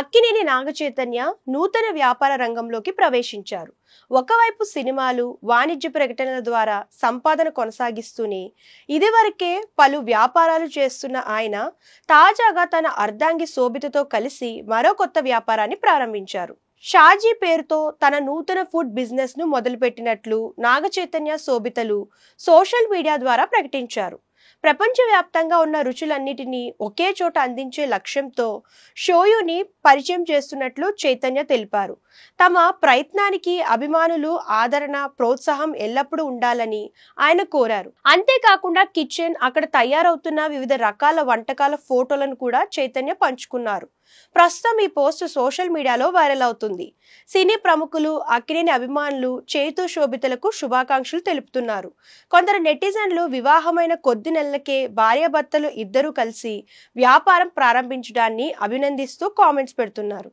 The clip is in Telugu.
అక్కినేని నాగచైతన్య నూతన వ్యాపార రంగంలోకి ప్రవేశించారు. ఒకవైపు సినిమాలు, వాణిజ్య ప్రకటనల ద్వారా సంపాదన కొనసాగిస్తూనే ఇదివరకే పలు వ్యాపారాలు చేస్తున్న ఆయన తాజాగా తన అర్ధాంగి శోభితతో కలిసి మరో కొత్త వ్యాపారాన్ని ప్రారంభించారు. షాజీ పేరుతో తన నూతన ఫుడ్ బిజినెస్ ను మొదలుపెట్టినట్లు నాగచైతన్య శోభితలు సోషల్ మీడియా ద్వారా ప్రకటించారు. ప్రపంచవ్యాప్తంగా ఉన్న రుచులన్నిటినీ ఒకే చోట అందించే లక్ష్యంతో షోయుని పరిచయం చేస్తున్నట్లు చైతన్య తెలిపారు. తమ ప్రయత్నానికి అభిమానులు ఆదరణ, ప్రోత్సాహం ఎల్లప్పుడూ ఉండాలని ఆయన కోరారు. అంతేకాకుండా కిచెన్, అక్కడ తయారవుతున్న వివిధ రకాల వంటకాల ఫోటోలను కూడా చైతన్య పంచుకున్నారు. ప్రస్తుతం ఈ పోస్ట్ సోషల్ మీడియాలో వైరల్ అవుతుంది. సినీ ప్రముఖులు, అక్కినేని అభిమానులు చైతు శోభితలకు శుభాకాంక్షలు తెలుపుతున్నారు. కొందరు నెటిజన్లు వివాహమైన కొద్ది నెలలకే భార్యాభర్తలు ఇద్దరూ కలిసి వ్యాపారం ప్రారంభించడాన్ని అభినందిస్తూ కామెంట్స్ పెడుతున్నారు.